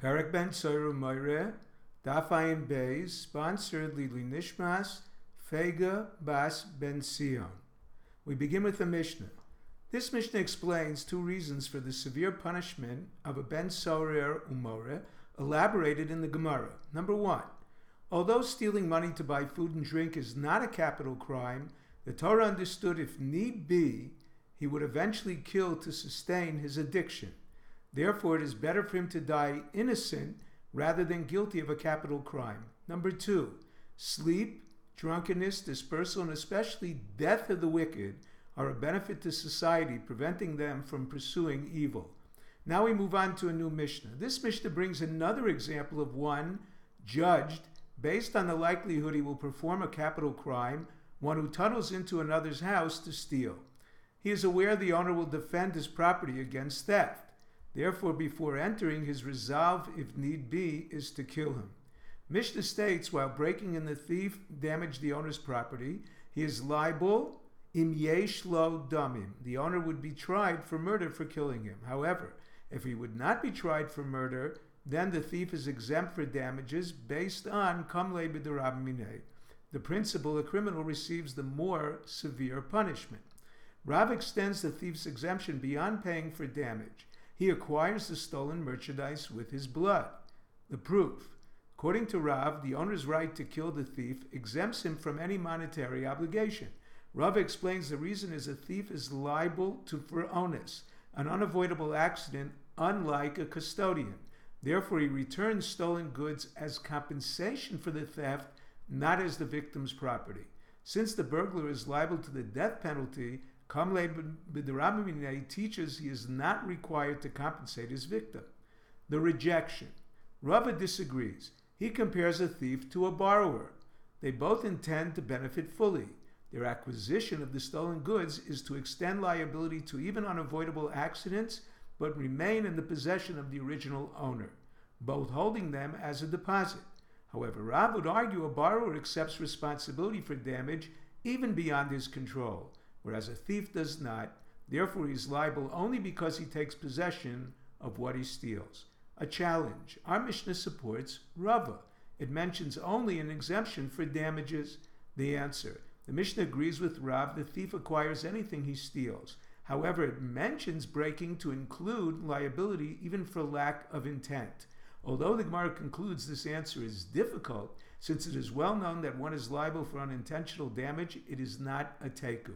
Perek Ben Soyer Moire, Daf Ayin Beis, sponsored Lili Nishmas, Fega Bas Ben Sion. We begin with the Mishnah. This Mishnah explains two reasons for the severe punishment of a Ben Soror Umore elaborated in the Gemara. Number one, although stealing money to buy food and drink is not a capital crime, the Torah understood if need be, he would eventually kill to sustain his addiction. Therefore, it is better for him to die innocent rather than guilty of a capital crime. Number two, sleep, drunkenness, dispersal, and especially death of the wicked are a benefit to society, preventing them from pursuing evil. Now we move on to a new Mishnah. This Mishnah brings another example of one judged based on the likelihood he will perform a capital crime, one who tunnels into another's house to steal. He is aware the owner will defend his property against theft. Therefore, before entering, his resolve, if need be, is to kill him. Mishnah states, while breaking in, the thief damaged the owner's property, he is liable im yesh lo damim. The owner would be tried for murder for killing him. However, if he would not be tried for murder, then the thief is exempt for damages based on kamle b'derabminei, the principle a criminal receives the more severe punishment. Rav extends the thief's exemption beyond paying for damage. He acquires the stolen merchandise with his blood. The proof. According to Rav, the owner's right to kill the thief exempts him from any monetary obligation. Rav explains the reason is a thief is liable for onus, an unavoidable accident, unlike a custodian. Therefore, he returns stolen goods as compensation for the theft, not as the victim's property. Since the burglar is liable to the death penalty, Kamle b'derabminei teaches he is not required to compensate his victim. The rejection. Rava disagrees. He compares a thief to a borrower. They both intend to benefit fully. Their acquisition of the stolen goods is to extend liability to even unavoidable accidents, but remain in the possession of the original owner, both holding them as a deposit. However, Rav would argue a borrower accepts responsibility for damage even beyond his control, whereas a thief does not. Therefore, he is liable only because he takes possession of what he steals. A challenge. Our Mishnah supports Rava. It mentions only an exemption for damages. The answer. The Mishnah agrees with Rav. The thief acquires anything he steals. However, it mentions breaking to include liability even for lack of intent. Although the Gemara concludes this answer is difficult, since it is well known that one is liable for unintentional damage, it is not a teku.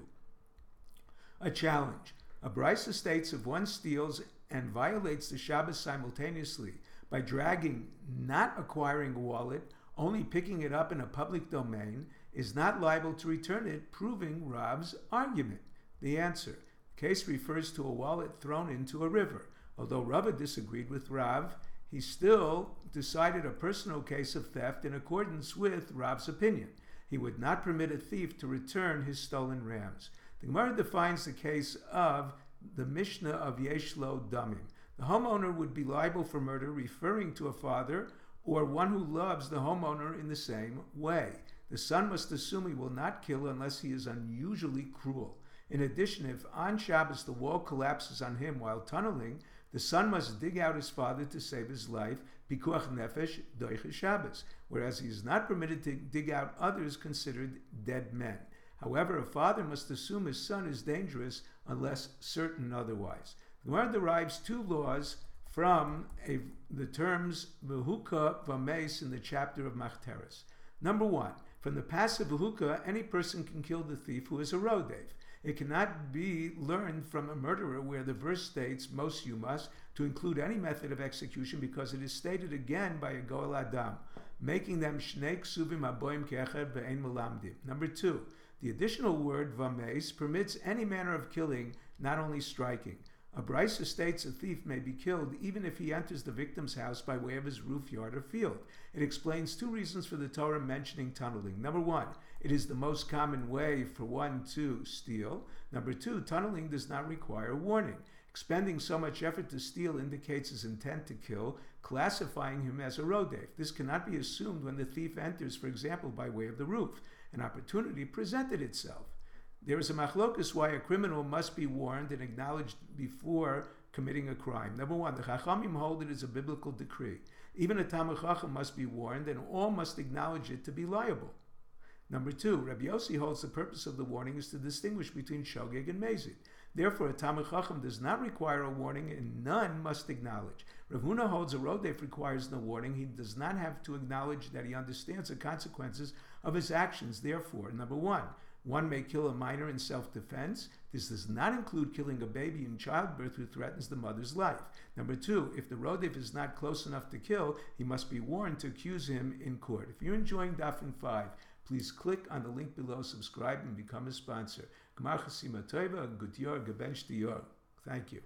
A challenge. A brisa states if one steals and violates the Shabbos simultaneously by dragging, not acquiring a wallet, only picking it up in a public domain, is not liable to return it, proving Rav's argument. The answer. The case refers to a wallet thrown into a river. Although Rava disagreed with Rav, he still decided a personal case of theft in accordance with Rav's opinion. He would not permit a thief to return his stolen rams. The Gemara defines the case of the Mishnah of yesh lo damim. The homeowner would be liable for murder, referring to a father or one who loves the homeowner in the same way. The son must assume he will not kill unless he is unusually cruel. In addition, if on Shabbos the wall collapses on him while tunneling, the son must dig out his father to save his life, pikuach nefesh doiche Shabbos, whereas he is not permitted to dig out others considered dead men. However, a father must assume his son is dangerous unless certain otherwise. The Gemara derives two laws from the terms v'huka v'meis in the chapter of Machteres. Number one, from the passive v'huka, any person can kill the thief who is a rodev. It cannot be learned from a murderer where the verse states, mos yumas, to include any method of execution because it is stated again by a goel adam, making them shnei ksuvim aboim kecher ve'ein melamdim. Number two, the additional word vameis permits any manner of killing, not only striking. A brisa states a thief may be killed even if he enters the victim's house by way of his roof, yard, or field. It explains two reasons for the Torah mentioning tunneling. Number one, it is the most common way for one to steal. Number two, tunneling does not require warning. Expending so much effort to steal indicates his intent to kill, classifying him as a rodev. This cannot be assumed when the thief enters, for example, by way of the roof. An opportunity presented itself. There is a machlokus why a criminal must be warned and acknowledged before committing a crime. Number one, the Chachamim hold it as a biblical decree. Even a Talmid Chacham must be warned, and all must acknowledge it to be liable. Number two, Rabbi Yossi holds the purpose of the warning is to distinguish between shogeg and mezid. Therefore, a Talmid Chacham does not require a warning, and none must acknowledge. Rav Huna holds a rodef requires no warning. He does not have to acknowledge that he understands the consequences of his actions. Therefore, number one may kill a minor in self-defense. This does not include killing a baby in childbirth who threatens the mother's life. Number two, if the rodef is not close enough to kill, he must be warned to accuse him in court. If you're enjoying Daf 5, please click on the link below, subscribe, and become a sponsor. Gmar Chasima Tova, Gut Yor, Gebench Dior. Thank you.